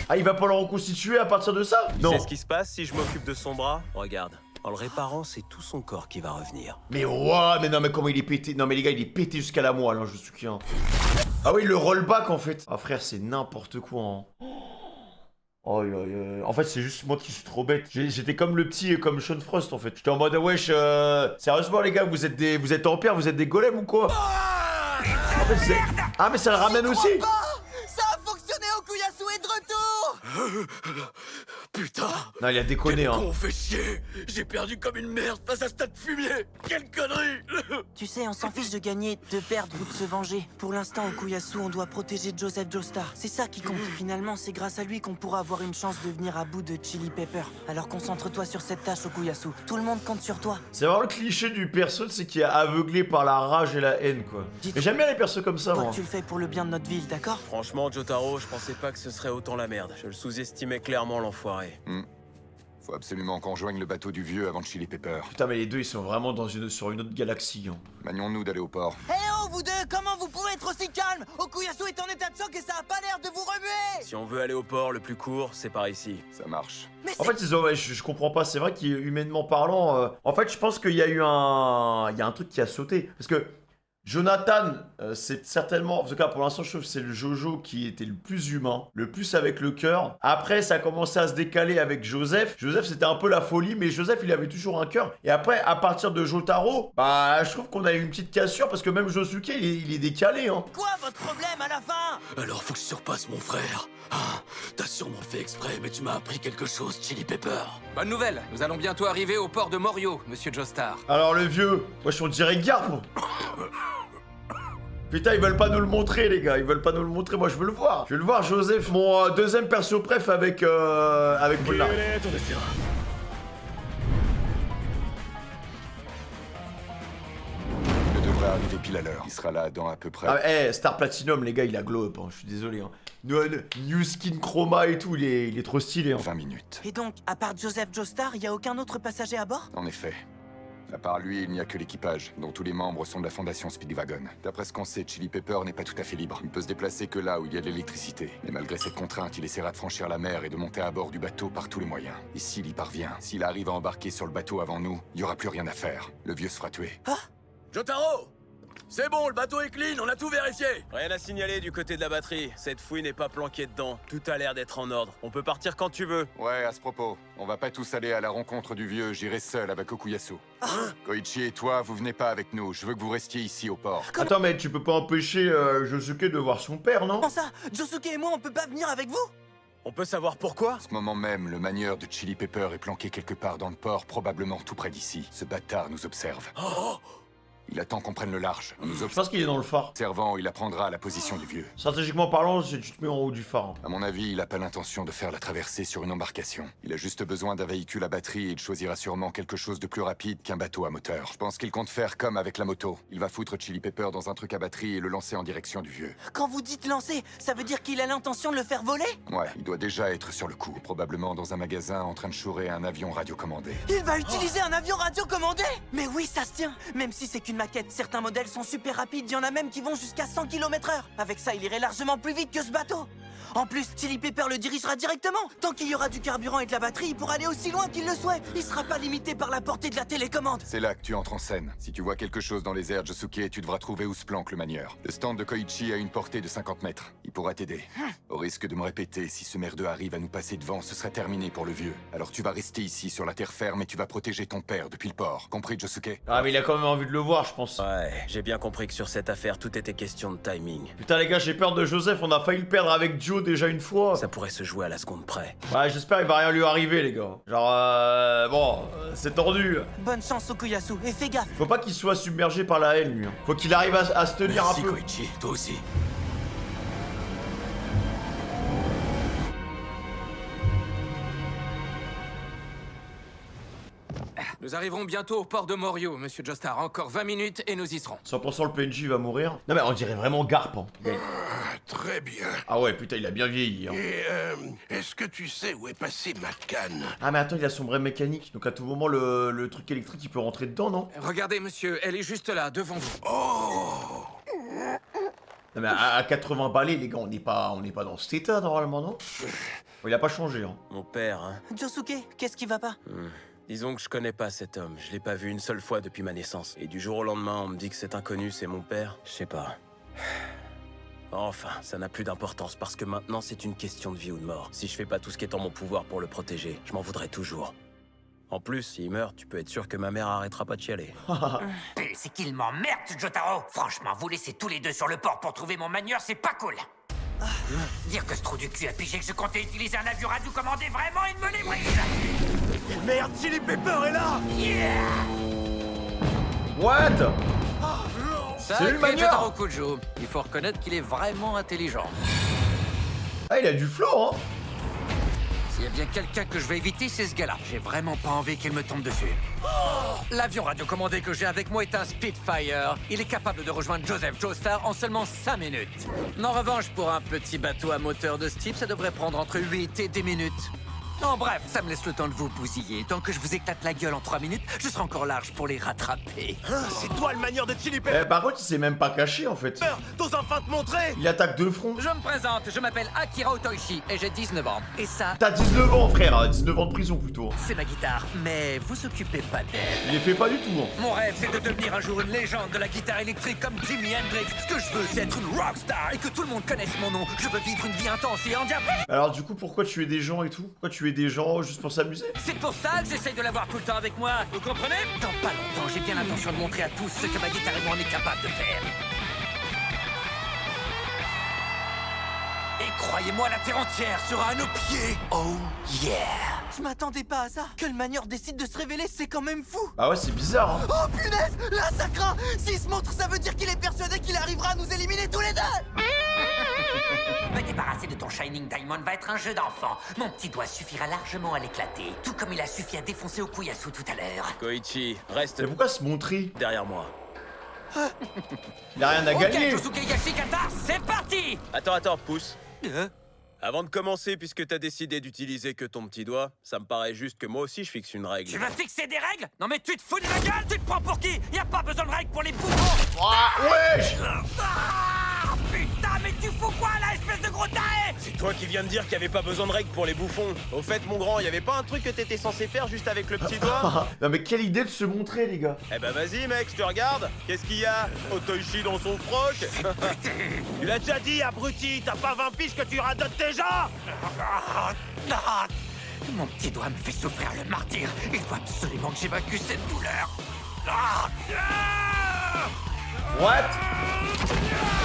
Ah, il va pas le reconstituer à partir de ça? Tu Non. sais ce qui se passe si je m'occupe de son bras? Regarde. En le réparant, c'est tout son corps qui va revenir. Mais ouais, mais non, mais comment il est pété? Non, mais les gars, il est pété jusqu'à la moelle, hein, Josuke. Hein. Ah oui, le rollback en fait. Ah frère, c'est n'importe quoi. Hein. Oh, en fait, c'est juste moi qui suis trop bête. J'étais comme le petit, comme Sean Frost en fait. J'étais en mode wesh, sérieusement les gars, vous êtes en pierre, vous êtes des golems ou quoi? En fait, c'est... Ah mais ça le ramène aussi. Ça a fonctionné, Okuyasu est de retour. Putain! Non, il a déconné, Quel hein. con, fait chier! J'ai perdu comme une merde face à ce tas de fumier! Quelle connerie! Tu sais, on s'en fiche de gagner, de perdre ou de se venger. Pour l'instant, Okuyasu, on doit protéger Joseph Joestar. C'est ça qui compte. Finalement, c'est grâce à lui qu'on pourra avoir une chance de venir à bout de Chili Pepper. Alors concentre-toi sur cette tâche, Okuyasu. Tout le monde compte sur toi. C'est vraiment le cliché du perso, c'est qu'il est aveuglé par la rage et la haine, quoi. Mais j'aime bien les persos comme ça, Toi, moi. tu le fais pour le bien de notre ville, d'accord? Franchement, Jotaro, je pensais pas que ce serait autant la merde. Je le sous-estimais clairement, l'enfoiré. Faut absolument qu'on joigne le bateau du vieux avant de Chili Pepper. Putain, mais les deux, ils sont vraiment sur une autre galaxie, hein. Manions-nous d'aller au port. Eh oh, vous deux, comment vous pouvez être aussi calme? Okuyasu est en état de choc et ça a pas l'air de vous remuer. Si on veut aller au port, le plus court, c'est par ici. Ça marche. Mais En fait, je comprends pas. C'est vrai qu'humainement parlant, en fait, je pense qu'il y a eu il y a un truc qui a sauté. Parce que Jonathan, c'est certainement, en tout cas pour l'instant, je trouve que c'est le Jojo qui était le plus humain, le plus avec le cœur. Après, ça a commencé à se décaler avec Joseph. Joseph, c'était un peu la folie, mais Joseph, il avait toujours un cœur. Et après, à partir de Jotaro, bah, je trouve qu'on a eu une petite cassure parce que même Josuke, il est décalé, hein. quoi votre problème à la fin? Alors faut que je surpasse mon frère. Ah, t'as sûrement fait exprès, mais tu m'as appris quelque chose, Chili Pepper. Bonne nouvelle, nous allons bientôt arriver au port de Morio, monsieur Joestar. Alors le vieux, moi je dirais garde. Putain, ils veulent pas nous le montrer, les gars. Ils veulent pas nous le montrer. Moi, je veux le voir. Je veux le voir, Joseph. Mon deuxième perso préf avec Polnareff. Il devrait arriver pile à l'heure. Il sera là dans à peu près. Ah, Star Platinum, les gars, il a glow up. Hein. Je suis désolé. Hein. New skin chroma et tout. Il est trop stylé. Hein. 20 minutes. Et donc, à part Joseph Joestar, il y a aucun autre passager à bord? En effet. À part lui, il n'y a que l'équipage, dont tous les membres sont de la fondation Speedwagon. D'après ce qu'on sait, Chili Pepper n'est pas tout à fait libre. Il peut se déplacer que là où il y a de l'électricité. Mais malgré cette contrainte, il essaiera de franchir la mer et de monter à bord du bateau par tous les moyens. Et s'il y parvient, s'il arrive à embarquer sur le bateau avant nous, il n'y aura plus rien à faire. Le vieux se fera tuer. Jotaro! C'est bon, le bateau est clean, on a tout vérifié. Rien à signaler du côté de la batterie. Cette fouille n'est pas planquée dedans. Tout a l'air d'être en ordre. On peut partir quand tu veux. Ouais, à ce propos, on va pas tous aller à la rencontre du vieux, j'irai seul avec Okuyasu. Koichi et toi, vous venez pas avec nous, je veux que vous restiez ici au port. Attends, mais tu peux pas empêcher Josuke de voir son père, non? Comment ça? Josuke et moi, on peut pas venir avec vous? On peut savoir pourquoi? À ce moment même, le manieur de Chili Pepper est planqué quelque part dans le port, probablement tout près d'ici. Ce bâtard nous observe. Il attend qu'on prenne le large. En nous Je pense qu'il est dans le phare. observant, il apprendra la position du vieux. Stratégiquement parlant, tu te mets en haut du phare. Hein. À mon avis, il a pas l'intention de faire la traversée sur une embarcation. Il a juste besoin d'un véhicule à batterie et il choisira sûrement quelque chose de plus rapide qu'un bateau à moteur. Je pense qu'il compte faire comme avec la moto. Il va foutre Chili Pepper dans un truc à batterie et le lancer en direction du vieux. Quand vous dites lancer, ça veut dire qu'il a l'intention de le faire voler? Ouais, il doit déjà être sur le coup. Probablement dans un magasin en train de chourer un avion radiocommandé. Il va utiliser un avion radiocommandé? Mais oui, ça se tient. Même si c'est qu'une maquette, certains modèles sont super rapides, il y en a même qui vont jusqu'à 100 km/h. Avec ça, il irait largement plus vite que ce bateau. En plus, Chili Pepper le dirigera directement. Tant qu'il y aura du carburant et de la batterie, il pourra aller aussi loin qu'il le souhaite. Il sera pas limité par la portée de la télécommande. C'est là que tu entres en scène. Si tu vois quelque chose dans les airs, Josuke, tu devras trouver où se planque le manieur. Le stand de Koichi a une portée de 50 mètres. Il pourra t'aider. Au risque de me répéter, si ce merdeux arrive à nous passer devant, ce serait terminé pour le vieux. Alors tu vas rester ici sur la terre ferme et tu vas protéger ton père depuis le port. Compris, Josuke? Ah, mais il a quand même envie de le voir, je pense. Ouais, j'ai bien compris que sur cette affaire, tout était question de timing. Putain, les gars, j'ai peur de Joseph. On a failli le perdre avec Joe déjà une fois. Ça pourrait se jouer à la seconde près. Ouais, j'espère qu'il va rien lui arriver, les gars. Genre, bon, c'est tordu. Bonne chance, Okuyasu, et fais gaffe. Faut pas qu'il soit submergé par la haine, lui. Hein. Faut qu'il arrive à se tenir Merci, un peu. Koichi, toi aussi. Nous arriverons bientôt au port de Morio, monsieur Joestar. Encore 20 minutes et nous y serons. 100% le PNJ va mourir. Non, mais on dirait vraiment Garp. Hein. Très bien. Ah ouais, putain, il a bien vieilli. Hein. Et est-ce que tu sais où est passée ma canne? Ah, mais attends, il a son bras mécanique. Donc à tout moment, le truc électrique, il peut rentrer dedans, non? Regardez, monsieur, elle est juste là, devant vous. Oh! Non mais à 80 balais, les gars, on n'est pas dans cet état normalement, non? Il a pas changé, hein. Mon père, hein. Josuke, qu'est-ce qui va pas? Disons que je connais pas cet homme. Je l'ai pas vu une seule fois depuis ma naissance. Et du jour au lendemain, on me dit que cet inconnu, c'est mon père. Je sais pas. Enfin, ça n'a plus d'importance parce que maintenant, c'est une question de vie ou de mort. Si je fais pas tout ce qui est en mon pouvoir pour le protéger, je m'en voudrais toujours. En plus, s'il meurt, tu peux être sûr que ma mère arrêtera pas de chialer. C'est qu'il m'emmerde, Jotaro. Franchement, vous laisser tous les deux sur le port pour trouver mon manieur, c'est pas cool. Dire que ce trou du cul a pigé que je comptais utiliser un avion radio commandé, vraiment, il me les brise. Merde, Chili Pepper est là! What? Ça, lui le manieur. Jotaro Kujo. Il faut reconnaître qu'il est vraiment intelligent. Ah, il a du flow, hein. S'il y a bien quelqu'un que je vais éviter, c'est ce gars-là. J'ai vraiment pas envie qu'il me tombe dessus. L'avion radiocommandé que j'ai avec moi est un Spitfire. Il est capable de rejoindre Joseph Joestar en seulement 5 minutes. En revanche, pour un petit bateau à moteur de ce type, ça devrait prendre entre 8 et 10 minutes. En bref, ça me laisse le temps de vous bousiller. Tant que je vous éclate la gueule en 3 minutes, je serai encore large pour les rattraper. C'est toi le manieur de Chili Pepper! Par contre, il s'est même pas caché en fait. T'oses enfin te montrer! Il attaque de front. Je me présente, je m'appelle Akira Otoishi et j'ai 19 ans. Et ça, T'as 19 ans, frère. 19 ans de prison plutôt. c'est ma guitare. Mais vous occupez pas d'elle. Il les fait pas du tout, hein. Mon rêve, c'est de devenir un jour une légende de la guitare électrique comme Jimi Hendrix. Ce que je veux, c'est être une rockstar et que tout le monde connaisse mon nom. Je veux vivre une vie intense et endiablée. Alors du coup, pourquoi tuer des gens et tout? Pourquoi tuer des gens juste pour s'amuser? C'est pour ça que j'essaye de l'avoir tout le temps avec moi. Vous comprenez? Dans pas longtemps, j'ai bien l'intention de montrer à tous ce que ma guitare et moi on est capable de faire. Et croyez-moi, la terre entière sera à nos pieds. Oh yeah! Je m'attendais pas à ça. Que le manieur décide de se révéler, c'est quand même fou. Ah ouais, c'est bizarre, hein. Oh punaise, là ça craint. S'il se montre, ça veut dire qu'il est persuadé qu'il arrivera à nous éliminer tous les deux. Me débarrasser de ton Shining Diamond va être un jeu d'enfant. Mon petit doigt suffira largement à l'éclater, tout comme il a suffi à défoncer Okuyasu tout à l'heure. Koichi, reste Mais pourquoi se montrer? derrière moi. Il a rien à gagner. Ok, Josuke Yashikata, c'est parti! Attends, pousse. Avant de commencer, puisque t'as décidé d'utiliser que ton petit doigt, ça me paraît juste que moi aussi je fixe une règle. Tu vas fixer des règles? Non mais tu te fous de ma gueule? Tu te prends pour qui? Y a pas besoin de règles pour les bouffons! Ah, wesh! Ah, putain, mais tu fous quoi là, espèce de gros taré? C'est toi qui viens de dire qu'il y avait pas besoin de règles pour les bouffons. Au fait, mon grand, y avait pas un truc que t'étais censé faire juste avec le petit doigt? Non mais quelle idée de se montrer, les gars. Eh ben vas-y mec, je te regarde. Qu'est-ce qu'il y a? Otoishi dans son froc? Tu l'as déjà dit, abruti, t'as pas 20 piges que tu radotes déjà? Mon petit doigt me fait souffrir le martyr. Il faut absolument que j'évacue cette douleur. What?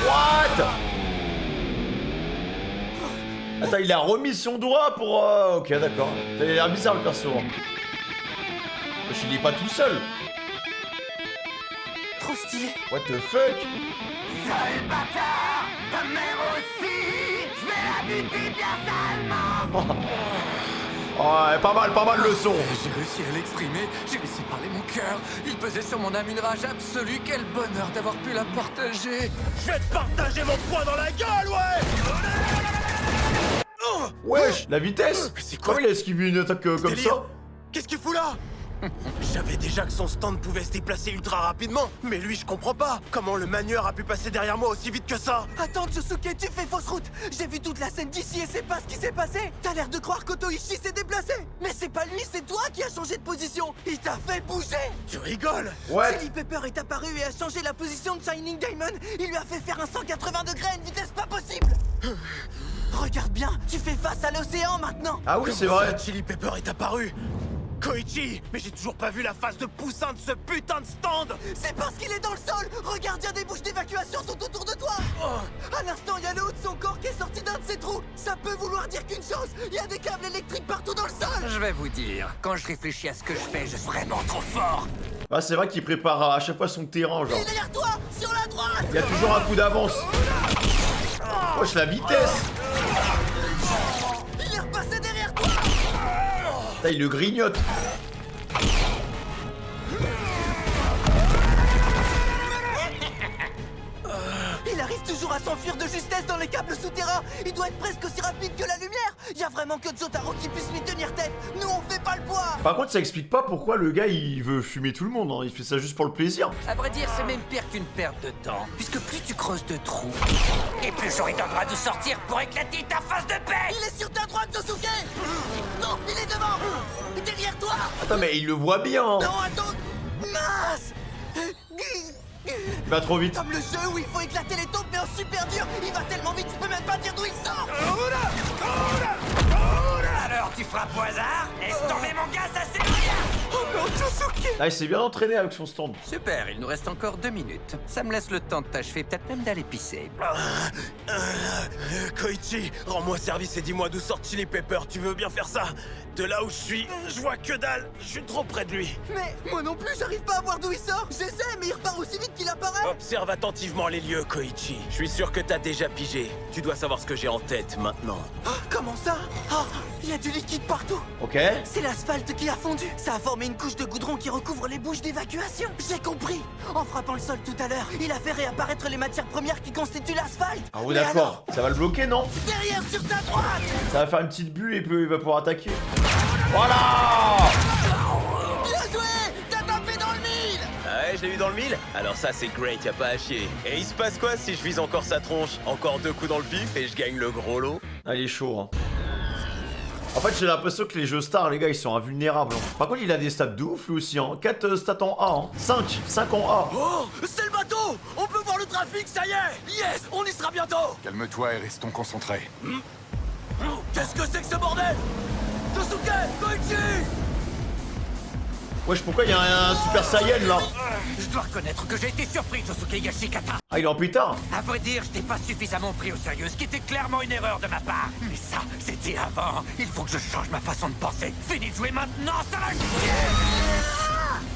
What? Attends, il a remis son doigt pour... Ok, d'accord. Ça a l'air bizarre le perso. Wesh, il est pas tout seul. Trop stylé. What the fuck? Sale bâtard! Ta mère aussi! Je vais la buter bien salement! Oh, ouais, pas mal le son. J'ai réussi à l'exprimer, j'ai laissé parler mon cœur. Il pesait sur mon âme une rage absolue. Quel bonheur d'avoir pu la partager. Je vais te partager mon poing dans la gueule, ouais! Wesh, la vitesse. C'est quoi? Comment il a esquivé une attaque comme délire ça? Qu'est-ce qu'il fout là? Je savais déjà que son stand pouvait se déplacer ultra rapidement, mais lui je comprends pas. Comment le manieur a pu passer derrière moi aussi vite que ça? Attends, Josuke, tu fais fausse route. J'ai vu toute la scène d'ici et c'est pas ce qui s'est passé. T'as l'air de croire qu'Otoishi s'est déplacé. Mais c'est pas lui, c'est toi qui as changé de position. Il t'a fait bouger. Tu rigoles? What? Chili Pepper est apparu et a changé la position de Shining Diamond. Il lui a fait faire un 180 degrés à une vitesse pas possible. Regarde bien, tu fais face à l'océan maintenant. Ah oui, c'est vrai. Chili Pepper est apparu. Koichi, mais j'ai toujours pas vu la face de poussin de ce putain de stand. C'est parce qu'il est dans le sol. Regarde, il y a des bouches d'évacuation tout autour de toi. À l'instant, il y a le haut de son corps qui est sorti d'un de ses trous. Ça peut vouloir dire qu'une chose, il y a des câbles électriques partout dans le sol. Je vais vous dire, quand je réfléchis à ce que je fais, je suis vraiment trop fort. Ah, c'est vrai qu'il prépare à chaque fois son terrain, genre. Il est derrière toi, sur la droite. Il y a toujours un coup d'avance. Wesh, la vitesse. Il est repassé derrière toi. Putain, il le grignote. Il arrive toujours à s'enfuir de justesse dans les câbles souterrains. Il doit être presque aussi rapide que la lumière. Y a vraiment que Jotaro qui puisse lui tenir tête. Nous, on fait pas le poids. Par contre, ça explique pas pourquoi le gars il veut fumer tout le monde, hein. Il fait ça juste pour le plaisir. À vrai dire, c'est même pire qu'une perte de temps. Puisque plus tu creuses de trous, et plus j'aurai d'endroits d'où sortir pour éclater ta face de paix. Il est sur ta droite, Josuke. Non, il est devant. Derrière toi. Attends, mais il le voit bien. Non, attends. Mince. Il va trop vite. Comme le jeu où il faut éclater les taupes mais en super dur. Il va tellement vite, tu peux même pas dire d'où il sort. Alors tu frappes au hasard. Laisse tomber mon gars, ça c'est rien. Oh non, Josuke. Ah, il s'est bien entraîné avec son stand. Super, il nous reste encore 2 minutes. Ça me laisse le temps de t'achever, peut-être même d'aller pisser. Koichi, rends-moi service et dis-moi d'où sort Chili Pepper, tu veux bien faire ça? De là où je suis, je vois que dalle, je suis trop près de lui. Mais moi non plus, j'arrive pas à voir d'où il sort. J'essaie, mais il repart aussi vite qu'il apparaît. Observe attentivement les lieux, Koichi. Je suis sûr que t'as déjà pigé. Tu dois savoir ce que j'ai en tête maintenant. Oh, comment ça? Oh, il y a du liquide partout. Ok. C'est l'asphalte qui a fondu. Ça a formé une couche de goudron qui recouvre les bouches d'évacuation. J'ai compris. En frappant le sol tout à l'heure, il a fait réapparaître les matières premières qui constituent l'asphalte. Ah oui, Mais d'accord. Ça va le bloquer, non? alors, derrière, sur ta droite. Ça va faire une petite bulle et il va pouvoir attaquer. Voilà. Bien joué. T'as tapé dans le mille. Ah ouais, je l'ai eu dans le mille? Alors ça, c'est great, y a pas à chier. Et il se passe quoi si je vise encore sa tronche? Encore 2 coups dans le vif et je gagne le gros lot? Ah, il est chaud, hein. En fait, j'ai l'impression que les jeux stars, les gars, ils sont invulnérables. Hein. Par contre, il a des stats de ouf, lui aussi, hein. 4 stats en A, hein. 5 en A. Oh, c'est le bateau. On peut voir le trafic, ça y est. Yes, on y sera bientôt. Calme-toi et restons concentrés. Qu'est-ce que c'est que ce bordel? Josuke, Koichi. Wesh, pourquoi il y a un Super Saiyan, là? Je dois reconnaître que j'ai été surpris, Josuke Higashikata. Ah, il est en pétard. À vrai dire, je t'ai pas suffisamment pris au sérieux, ce qui était clairement une erreur de ma part. Mais ça, c'était avant. Il faut que je change ma façon de penser. Fini de jouer maintenant, ça va chier.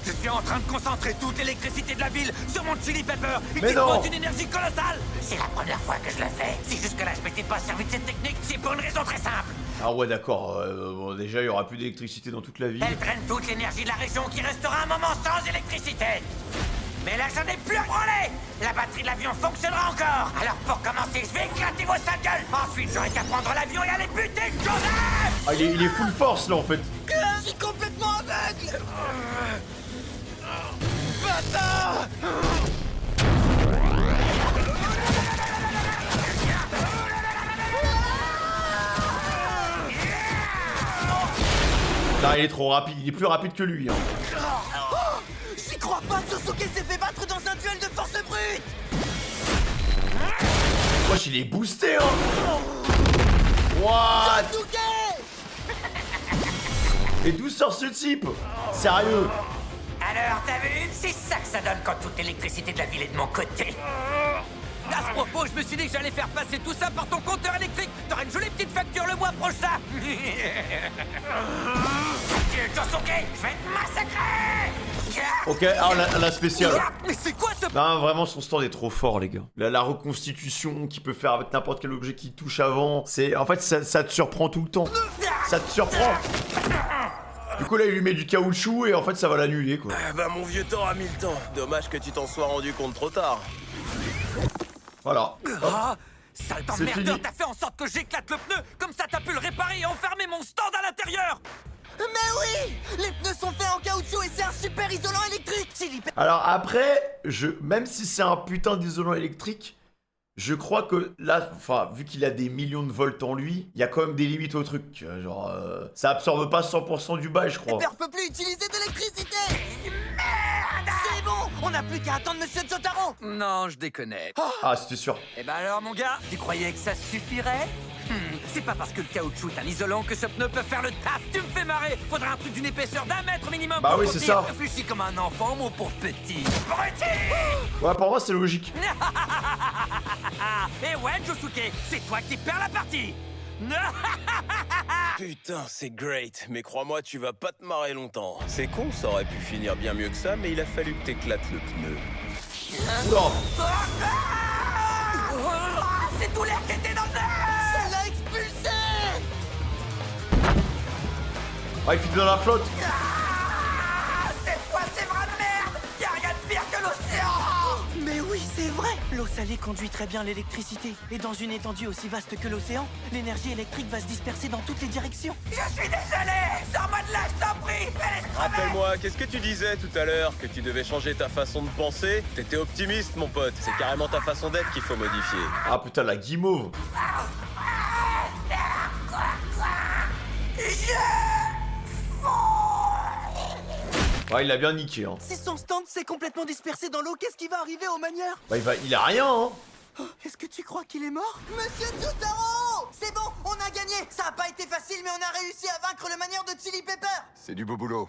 Je suis en train de concentrer toute l'électricité de la ville sur mon Chili Pepper. Il Mais non. dispose d'une énergie colossale. C'est la première fois que je le fais. Si jusque-là je m'étais pas servi de cette technique, c'est pour une raison très simple. Ah ouais, d'accord. Bon, déjà, il y aura plus d'électricité dans toute la ville. Elle draine toute l'énergie de la région qui restera un moment sans électricité. Mais là, j'en ai plus à branler. La batterie de l'avion fonctionnera encore. Alors pour commencer, je vais éclater vos sales gueules. Ensuite, j'aurai qu'à prendre l'avion et aller buter Joseph. Ah, il est full force, là, en fait. Je suis complètement aveugle. Bâtard. Là, il est trop rapide. Il est plus rapide que lui, hein. Oh, j'y crois pas, Josuke s'est fait battre dans un duel de force brute. Wesh, il est boosté, hein. What? Josuke. Et d'où sort ce type? Sérieux? Alors, t'as vu? C'est ça que ça donne quand toute l'électricité de la ville est de mon côté. À ce propos, je me suis dit que j'allais faire passer tout ça par ton compteur électrique. T'auras une jolie petite facture le mois prochain. Adieu, Josuke, je vais te massacrer. Ok, ah, la spéciale. Mais c'est quoi ce... Non, vraiment, son stand est trop fort, les gars. La reconstitution qu'il peut faire avec n'importe quel objet qui touche avant, c'est... En fait, ça te surprend tout le temps. Ça te surprend. Du coup, là, il lui met du caoutchouc et en fait, ça va l'annuler, quoi. Ah bah mon vieux temps a mis le temps. Dommage que tu t'en sois rendu compte trop tard. Voilà. Ah, sale C'est t'emmerdeur, fini. t'as fait en sorte que j'éclate le pneu. Comme ça, t'as pu le réparer et enfermer mon stand à l'intérieur. Mais oui. Les pneus sont faits en caoutchouc et c'est un super isolant électrique. Chili Pepper. Alors après, même si c'est un putain d'isolant électrique, je crois que là, enfin, vu qu'il a des millions de volts en lui, il y a quand même des limites au truc. Genre, ça absorbe pas 100% du bail, je crois. Pepper peut plus utiliser d'électricité. Merde. C'est bon. On n'a plus qu'à attendre Monsieur Jotaro. Non, je déconnais. Ah, c'était sûr. Eh ben alors, mon gars, tu croyais que ça suffirait? C'est pas parce que le caoutchouc est un isolant que ce pneu peut faire le taf. Tu me fais marrer. Faudra un truc d'une épaisseur d'1 mètre minimum. Bah pour oui, c'est contenir. ça. Réfléchis comme un enfant, mon pauvre petit. Bruti. Ouais, pour moi, c'est logique. Et ouais, Josuke, c'est toi qui perds la partie. Putain, c'est great, mais crois-moi, tu vas pas te marrer longtemps. C'est con, ça aurait pu finir bien mieux que ça, mais il a fallu que t'éclates le pneu. Oula. C'est tout l'air qui était dans le nez. Ça l'a expulsé. Ah, il finit dans la flotte. Cette fois, c'est vraie merde. Y'a rien de pire que l'océan. Mais oui, c'est vrai. L'océan salé conduit très bien l'électricité. Et dans une étendue aussi vaste que l'océan, l'énergie électrique va se disperser dans toutes les directions. Je suis désolé! Sors-moi de là, je t'en prie! Laisse crever! Rappelle-moi, qu'est-ce que tu disais tout à l'heure? Que tu devais changer ta façon de penser? T'étais optimiste, mon pote. C'est carrément ta façon d'être qu'il faut modifier. Ah putain, la guimauve. Ouais, il a bien niqué, hein. Si son stand s'est complètement dispersé dans l'eau, qu'est-ce qui va arriver au manieur? Bah, il a rien, hein. Oh, est-ce que tu crois qu'il est mort? Monsieur Jotaro! C'est bon, on a gagné! Ça a pas été facile, mais on a réussi à vaincre le manieur de Chili Pepper! C'est du beau boulot.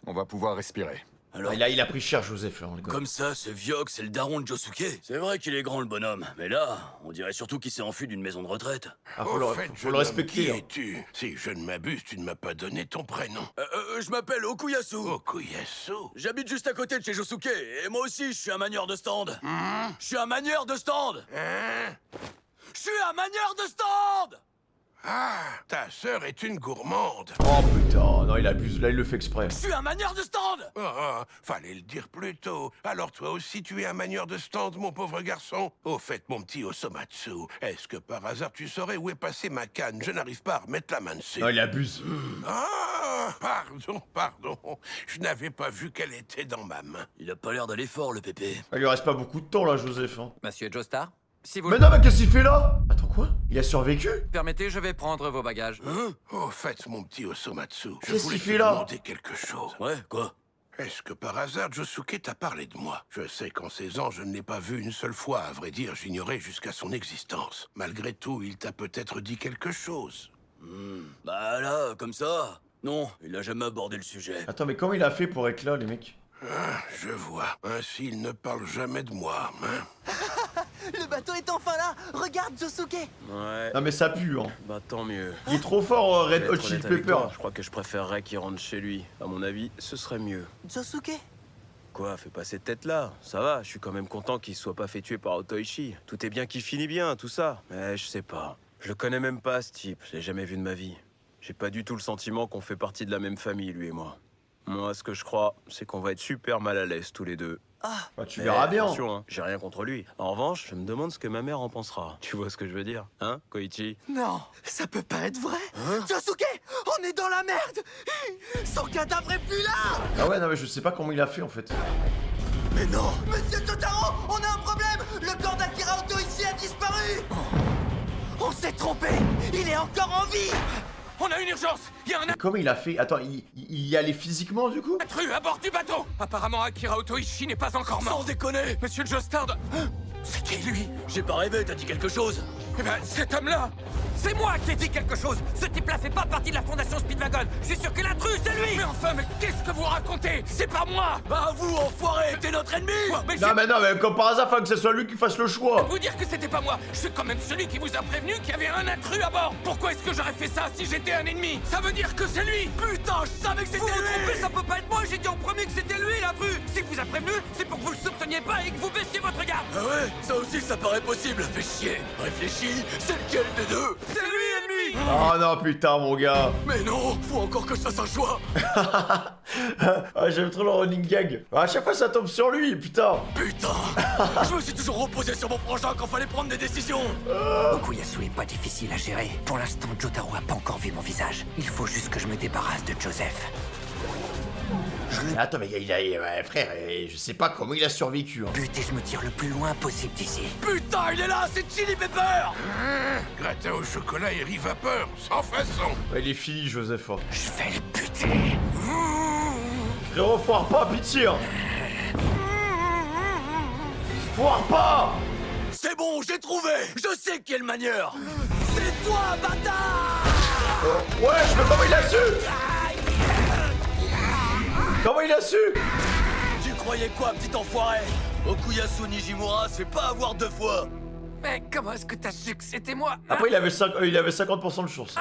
On va pouvoir respirer. Alors, Il a pris cher, Joseph, là, le gars. comme ça, ce Viox, c'est le daron de Josuke. C'est vrai qu'il est grand, le bonhomme. Mais là, on dirait surtout qu'il s'est enfui d'une maison de retraite. Ah, Au fait, faut jeune le homme, respecter, qui hein. es-tu? Si je ne m'abuse, tu ne m'as pas donné ton prénom. Je m'appelle Okuyasu. Okuyasu? J'habite juste à côté de chez Josuke. Et moi aussi, je suis un manieur de stand. Je suis un manieur de stand. Je suis un manieur de stand. Ah, ta sœur est une gourmande. Oh putain, non, il abuse, là, il le fait exprès. Je suis un manieur de stand. Oh, fallait le dire plus tôt. Alors toi aussi, tu es un manieur de stand, mon pauvre garçon? Au fait, mon petit Osomatsu, est-ce que par hasard tu saurais où est passée ma canne? Je n'arrive pas à remettre la main dessus. Non, il abuse. Ah, pardon. Je n'avais pas vu qu'elle était dans ma main. Il a pas l'air d'aller fort, le pépé. Il lui reste pas beaucoup de temps, là, Joseph, hein. Monsieur Joestar, si vous Mais non, mais qu'est-ce qu'il fait là? Attends, quoi? Il a survécu? le permettez, je vais prendre vos bagages. Au fait, mon petit Osomatsu, je Qu'est-ce voulais qu'il te fait là? demander quelque chose. Ouais, quoi? Est-ce que par hasard Josuke t'a parlé de moi? Je sais qu'en 16 ans, je ne l'ai pas vu une seule fois. À vrai dire, j'ignorais jusqu'à son existence. Malgré tout, il t'a peut-être dit quelque chose. Bah là, comme ça. Non, il a jamais abordé le sujet. Attends, mais comment il a fait pour être là, les mecs? Ah, je vois. Ainsi, il ne parle jamais de moi, hein? Le bateau est enfin là! Regarde, Josuke! Ouais. Non, mais ça pue, hein. Bah tant mieux. Il est trop fort, Je Red vais Hot être Chili honnête avec Pepper. toi, je crois que je préférerais qu'il rentre chez lui. À mon avis, ce serait mieux. Josuke? Quoi, fais pas cette tête-là. Ça va, je suis quand même content qu'il se soit pas fait tuer par Otoichi. Tout est bien qui finit bien, tout ça. Mais je sais pas. Je le connais même pas, ce type. Je l'ai jamais vu de ma vie. J'ai pas du tout le sentiment qu'on fait partie de la même famille, lui et moi. Moi, ce que je crois, c'est qu'on va être super mal à l'aise tous les deux. Bah, tu Mais verras bien. attention, hein, j'ai rien contre lui. En revanche, je me demande ce que ma mère en pensera. Tu vois ce que je veux dire, hein, Koichi? Non, ça peut pas être vrai! Josuke! On est dans la merde! Son cadavre est plus là! Ah ouais, non, mais je sais pas comment il a fait, en fait. Mais non! Monsieur Totaro, on a un problème! Le corps d'Akira Otoichi a disparu! On s'est trompé! Il est encore en vie! On a une urgence! Il y a un Mais comment il a fait? Attends, il y allait physiquement, du coup? intrus à bord du bateau! Apparemment, Akira Otoichi n'est pas encore mort. Sans déconner. Monsieur Joestar, c'est qui lui? J'ai pas rêvé, t'as dit quelque chose? Eh ben, cet homme-là, c'est moi qui ai dit quelque chose. Ce type-là fait pas partie de la fondation Speedwagon. Je suis sûr que l'intrus, c'est lui. Mais enfin, mais qu'est-ce que vous racontez? C'est pas moi. Bah vous, enfoiré, t'es notre ennemi. Mais Non, mais comme par hasard, faut que ce soit lui qui fasse le choix. vous dire que c'était pas moi. Je suis quand même celui qui vous a prévenu qu'il y avait un intrus à bord. Pourquoi est-ce que j'aurais fait ça si j'étais un ennemi? Ça veut dire que c'est lui. Putain, je savais que c'était Vous vous lui. trompez, ça peut pas être moi. J'ai dit en premier que c'était lui, l'intrus. S'il vous a prévenu, c'est pour que vous le soupçonniez pas et que vous baissiez votre garde. Ah ouais, ça aussi, ça paraît possible. Fais chier. Réfléchis, c'est lequel des deux? C'est lui, ennemi. Oh non, putain, mon gars. Mais non, faut encore que je fasse un choix. Ah, j'aime trop le running gag. À chaque fois, ça tombe sur lui, putain. Putain, je me suis toujours reposé sur mon frangin quand fallait prendre des décisions. Okuyasu est pas difficile à gérer. Pour l'instant, Jotaro a pas encore vu mon visage. Il faut juste que je me débarrasse de Joseph. Attends, mais ouais, frère, je sais pas comment il a survécu. Hein. But et je me tire le plus loin possible d'ici. Putain, il est là, c'est Chili Pepper. Gratin au chocolat et riz vapeur, sans façon. Ouais, il est fini, Joseph. Hein. Je vais le buter. Frérot, foire pas, pitié. Hein. Foire pas. C'est bon, j'ai trouvé. Je sais qui est le manieur. C'est toi, bâtard. Ouais, mais comment il a su? Comment il a su? Tu croyais quoi, petit enfoiré? Okuyasu Nijimura, c'est pas avoir deux fois. Mais comment est-ce que t'as su que c'était moi? Après, il avait 50% de chance.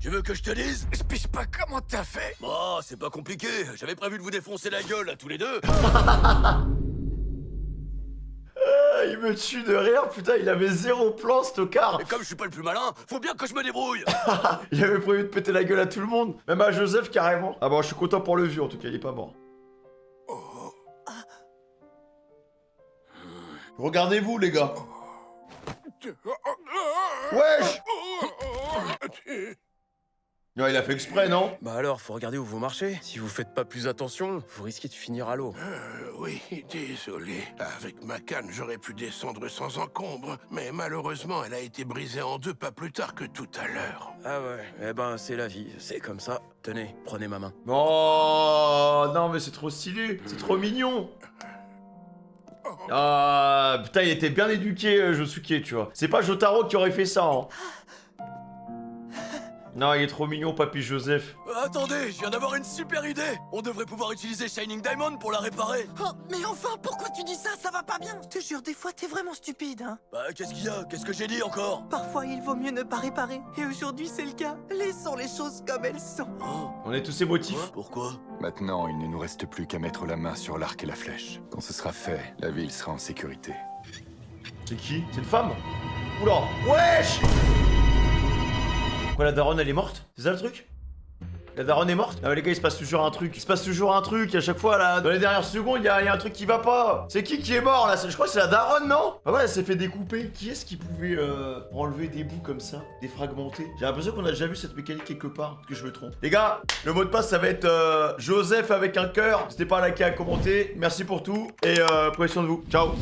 Tu veux que je te dise? Je piche pas comment t'as fait. Bah, c'est pas compliqué. J'avais prévu de vous défoncer la gueule à tous les deux. Il me tue de rire, putain, il avait 0 plan, ce tocard. Et comme je suis pas le plus malin, faut bien que je me débrouille. Il avait prévu de péter la gueule à tout le monde, même à Joseph carrément. Ah bon, je suis content pour le vieux en tout cas, il est pas mort. Regardez-vous, les gars. Wesh. Non, il a fait exprès, non? Bah alors, faut regarder où vous marchez. Si vous faites pas plus attention, vous risquez de finir à l'eau. Oui, désolé. Avec ma canne, j'aurais pu descendre sans encombre, mais malheureusement, elle a été brisée en deux pas plus tard que tout à l'heure. Ah ouais, eh ben c'est la vie, c'est comme ça. Tenez, prenez ma main. Oh non, mais c'est trop stylé. C'est trop mignon. Ah, putain, il était bien éduqué, Josuke, tu vois. C'est pas Jotaro qui aurait fait ça, hein. Non, il est trop mignon, papy Joseph. Attendez, je viens d'avoir une super idée. On devrait pouvoir utiliser Shining Diamond pour la réparer. Oh, mais enfin, pourquoi tu dis ça? Ça va pas bien. Je te jure, des fois, t'es vraiment stupide, hein. Bah, qu'est-ce qu'il y a? Qu'est-ce que j'ai dit encore? Parfois, il vaut mieux ne pas réparer. Et aujourd'hui, c'est le cas. Laissons les choses comme elles sont. On est tous émotifs. Pourquoi? Maintenant, il ne nous reste plus qu'à mettre la main sur l'arc et la flèche. Quand ce sera fait, la ville sera en sécurité. C'est qui? C'est une femme? Oula. Wesh. Quoi, la daronne, elle est morte? C'est ça le truc? La daronne est morte? Ah mais les gars, il se passe toujours un truc. Il se passe toujours un truc. À chaque fois, là, dans les dernières secondes, il y a un truc qui va pas. C'est qui est mort, là? Je crois que c'est la daronne, non? Ah ouais, elle s'est fait découper. Qui est-ce qui pouvait enlever des bouts comme ça? Défragmenter? J'ai l'impression qu'on a déjà vu cette mécanique quelque part. Que je me trompe. Les gars, le mot de passe, ça va être Joseph avec un cœur. N'hésitez pas à liker, à commenter. Merci pour tout. Et prenez soin de vous. Ciao.